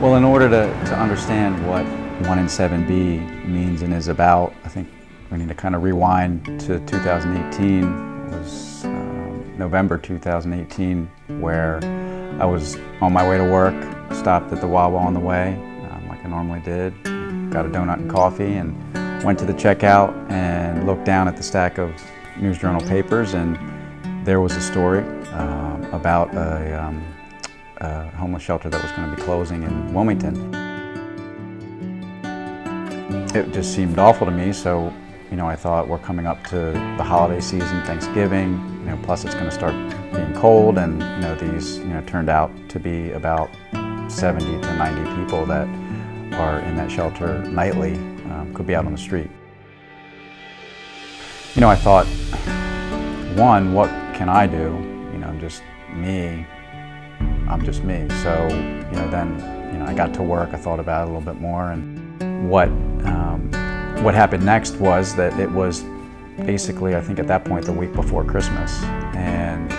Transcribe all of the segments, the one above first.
Well, in order to understand what 1 in 7B means and is about, I think we need to kind of rewind to 2018. It was November 2018, where I was on my way to work, stopped at the Wawa on the way, like I normally did, got a donut and coffee, and went to the checkout and looked down at the stack of News Journal papers, and there was a story about a homeless shelter that was going to be closing in Wilmington. It just seemed awful to me, so I thought, we're coming up to the holiday season, Thanksgiving, plus it's going to start being cold, and these turned out to be about 70 to 90 people that are in that shelter nightly, could be out on the street. I thought, one, what can I do? Just me. I'm just me. So, then, I got to work. I thought about it a little bit more, and what happened next was that it was basically, I think at that point, the week before Christmas, and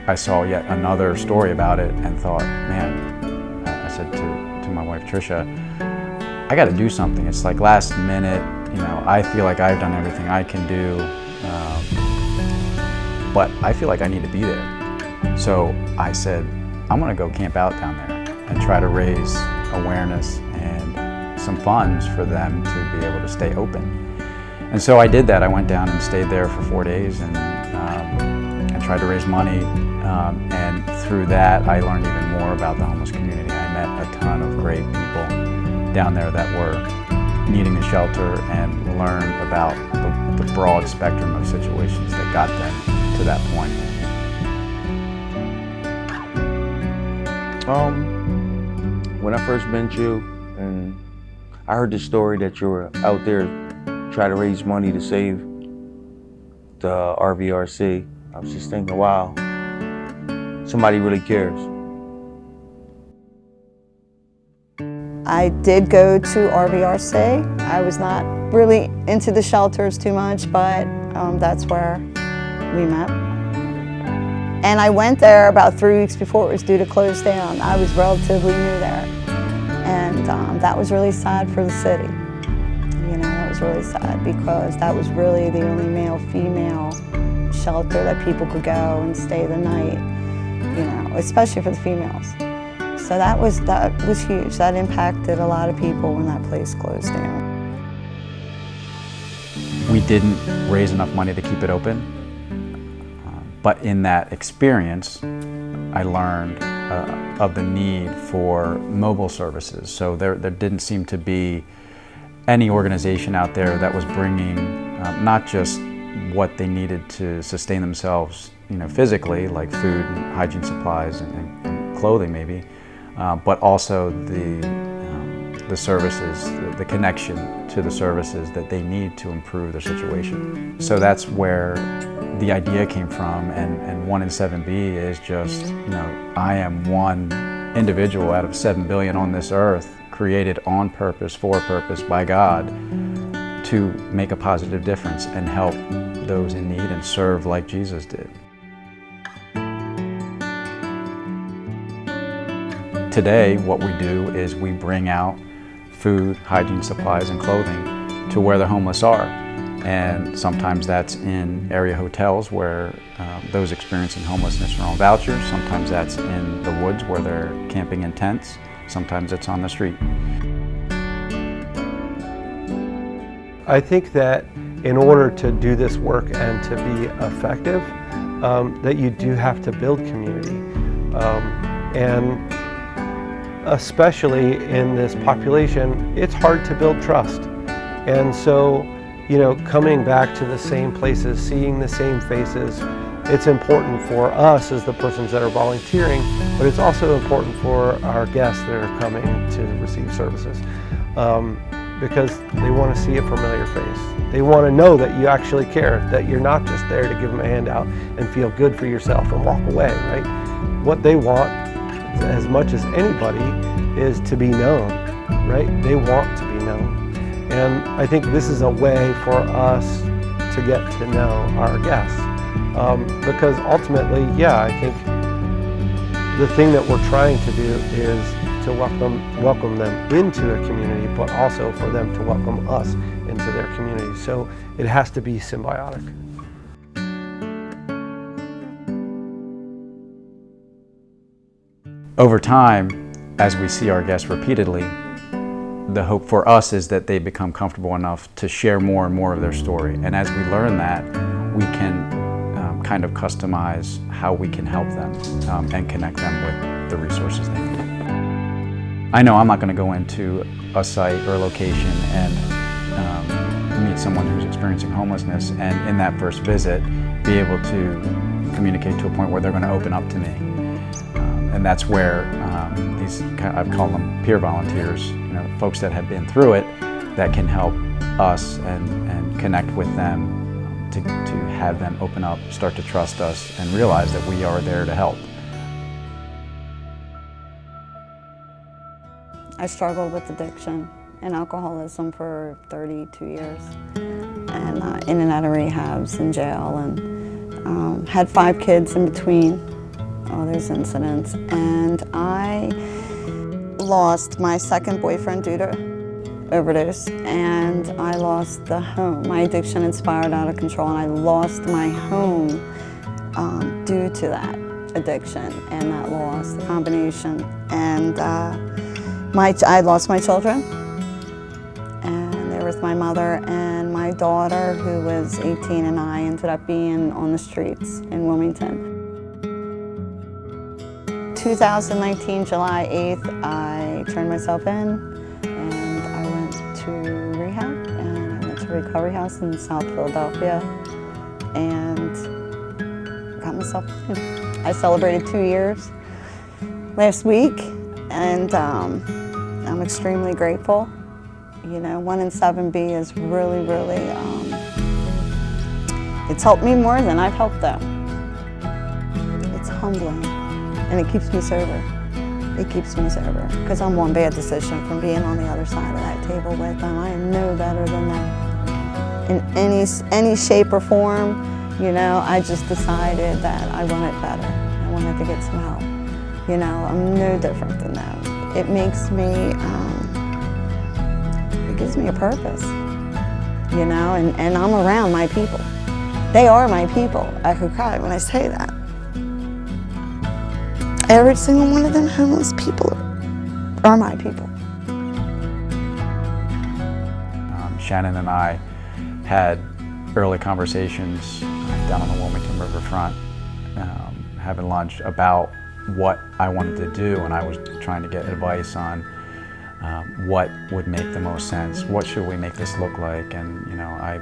I saw yet another story about it and thought, man, I said to my wife Tricia, I got to do something. It's like last minute. I feel like I've done everything I can do, but I feel like I need to be there. So I said, I'm going to go camp out down there and try to raise awareness and some funds for them to be able to stay open. And so I did that. I went down and stayed there for 4 days and tried to raise money. And through that, I learned even more about the homeless community. I met a ton of great people down there that were needing the shelter, and learned about the broad spectrum of situations that got them to that point. When I first met you, and I heard the story that you were out there trying to raise money to save the RVRC, I was just thinking, wow, somebody really cares. I did go to RVRC. I was not really into the shelters too much, but that's where we met. And I went there about 3 weeks before it was due to close down. I was relatively new there. And that was really sad for the city. That was really sad because that was really the only male-female shelter that people could go and stay the night, especially for the females. So that was huge. That impacted a lot of people when that place closed down. We didn't raise enough money to keep it open, but in that experience, I learned of the need for mobile services. So there didn't seem to be any organization out there that was bringing not just what they needed to sustain themselves, physically, like food and hygiene supplies and clothing maybe, but also the services, the connection to the services that they need to improve their situation. So that's where the idea came from, and 1 in 7B is just, I am one individual out of 7 billion on this earth, created on purpose, for purpose, by God, to make a positive difference and help those in need and serve like Jesus did. Today, what we do is we bring out food, hygiene supplies, and clothing to where the homeless are. And sometimes that's in area hotels where those experiencing homelessness are on vouchers. Sometimes that's in the woods where they're camping in tents. Sometimes it's on the street. I think that in order to do this work and to be effective, that you do have to build community. And especially in this population, it's hard to build trust. And so, coming back to the same places, seeing the same faces, it's important for us as the persons that are volunteering, but it's also important for our guests that are coming to receive services. Because they want to see a familiar face. They want to know that you actually care, that you're not just there to give them a handout and feel good for yourself and walk away, right? What they want, as much as anybody, is to be known, right? They want to be known. And I think this is a way for us to get to know our guests. Because ultimately, I think the thing that we're trying to do is to welcome them into a community, but also for them to welcome us into their community. So it has to be symbiotic. Over time, as we see our guests repeatedly, the hope for us is that they become comfortable enough to share more and more of their story. And as we learn that, we can kind of customize how we can help them and connect them with the resources they need. I know I'm not going to go into a site or a location and meet someone who's experiencing homelessness and in that first visit be able to communicate to a point where they're going to open up to me. And that's where these, I've called them peer volunteers, folks that have been through it that can help us and connect with them to have them open up, start to trust us, and realize that we are there to help. I struggled with addiction and alcoholism for 32 years, and in and out of rehabs and jail, and had 5 kids in between all those incidents. And I lost my second boyfriend due to overdose, and I lost the home. My addiction had spiraled out of control, and I lost my home due to that addiction and that loss, the combination. And I lost my children, and there was my mother and my daughter, who was 18, and I ended up being on the streets in Wilmington. 2019, July 8th, I turned myself in, and I went to rehab, and I went to Recovery House in South Philadelphia, and got myself in. I celebrated 2 years last week, and I'm extremely grateful. 1 in 7B is really, it's helped me more than I've helped them. It's humbling, and it keeps me sober. It keeps me sober, because I'm one bad decision from being on the other side of that table with them. I am no better than them. In any shape or form, I just decided that I wanted better. I wanted to get some help. I'm no different than them. It makes me, it gives me a purpose, and I'm around my people. They are my people. I could cry when I say that. Every single one of them homeless people are my people. Shannon and I had early conversations down on the Wilmington riverfront, having lunch about what I wanted to do, and I was trying to get advice on what would make the most sense. What should we make this look like? And I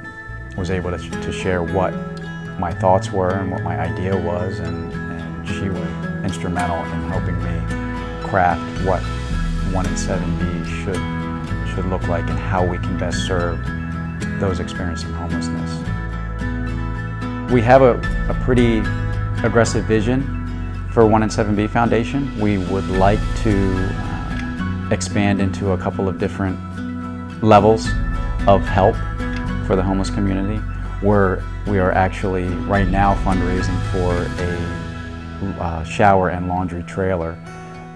was able to share what my thoughts were and what my idea was, and she was instrumental in helping me craft what 1 in 7B should look like and how we can best serve those experiencing homelessness. We have a pretty aggressive vision for 1 in 7B Foundation. We would like to expand into a couple of different levels of help for the homeless community. We are actually right now fundraising for a shower and laundry trailer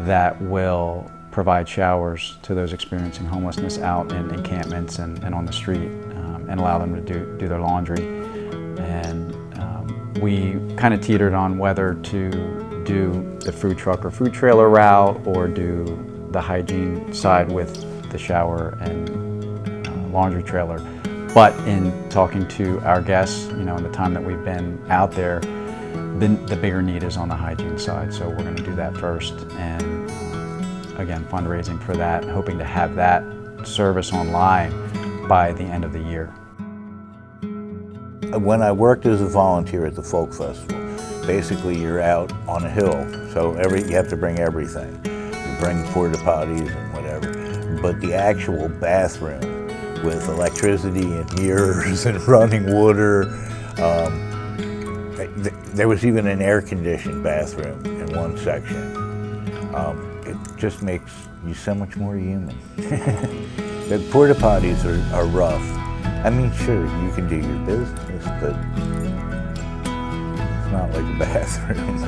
that will provide showers to those experiencing homelessness out in encampments and on the street, and allow them to do their laundry. And we kind of teetered on whether to do the food truck or food trailer route, or do the hygiene side with the shower and laundry trailer. But in talking to our guests, in the time that we've been out there, the bigger need is on the hygiene side. So we're going to do that first, and again, fundraising for that, hoping to have that service online by the end of the year. When I worked as a volunteer at the Folk Festival, basically you're out on a hill, so you have to bring everything. You bring porta potties and whatever, but the actual bathroom with electricity and mirrors and running water, there was even an air-conditioned bathroom in one section. It just makes you so much more human. The porta potties are rough. I mean, sure, you can do your business, but it's not like a bathroom.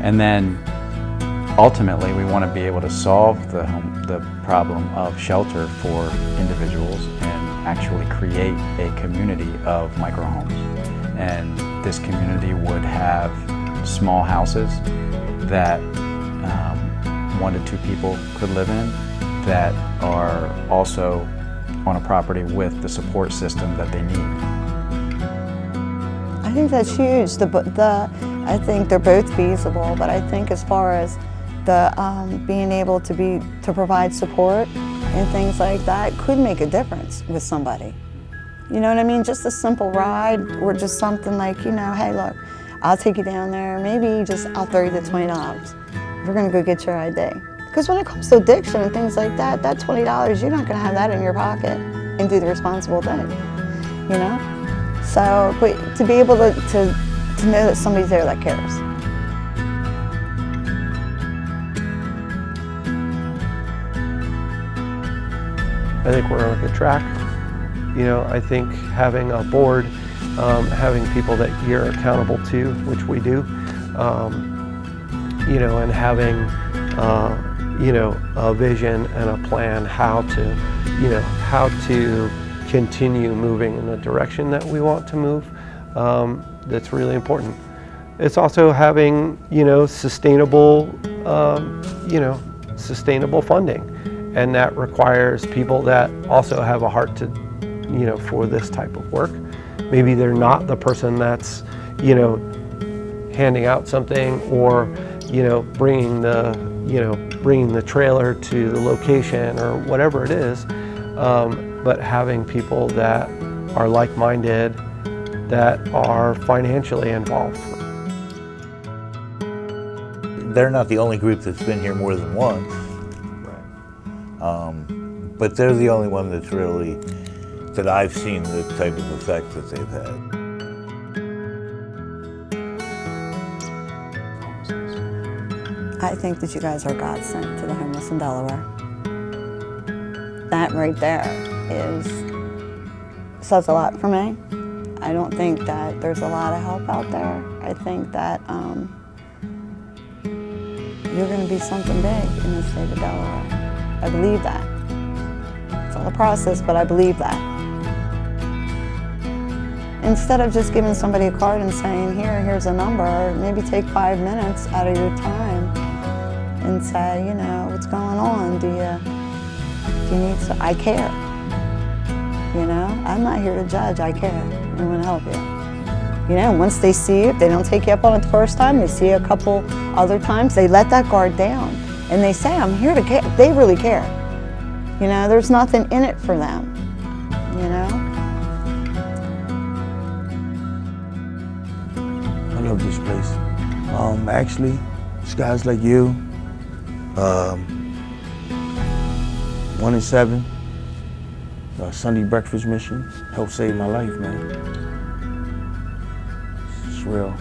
And then ultimately we want to be able to solve the problem of shelter for individuals and actually create a community of microhomes. And this community would have small houses that 1 to 2 people could live in, that are also on a property with the support system that they need. I think that's huge. I think they're both feasible, but I think as far as the being able to provide support and things like that could make a difference with somebody. You know what I mean? Just a simple ride, or just something like, you know, hey, look, I'll take you down there. Maybe I'll throw you the $20. We're gonna go get your ID. Because when it comes to addiction and things like that, that $20, you're not gonna have that in your pocket and do the responsible thing, you know? So, but to be able to know that somebody's there that cares. I think we're on a good track. You know, I think having a board, having people that you're accountable to, which we do, you know, and having, you know, a vision and a plan how to continue moving in the direction that we want to move, that's really important. It's also having, you know, sustainable funding. And that requires people that also have a heart to, you know, for this type of work. Maybe they're not the person that's, you know, handing out something, or, you know, bringing the trailer to the location or whatever it is, but having people that are like-minded, that are financially involved. They're not the only group that's been here more than once. But they're the only one that's really, that I've seen the type of effect that they've had. I think that you guys are God sent to the homeless in Delaware. That right there says a lot for me. I don't think that there's a lot of help out there. I think that you're going to be something big in the state of Delaware. I believe that. It's all a process, but I believe that. Instead of just giving somebody a card and saying, here's a number, maybe take 5 minutes out of your time and say, you know, what's going on? Do you need some? I care. You know, I'm not here to judge, I care. I want to help you. You know, once they see you, if they don't take you up on it the first time, they see you a couple other times, they let that guard down. And they say, I'm here to care. They really care. You know, there's nothing in it for them, you know? I love this place. Actually, it's guys like you, 1 in 7, Sunday breakfast mission, helped save my life, man. It's real.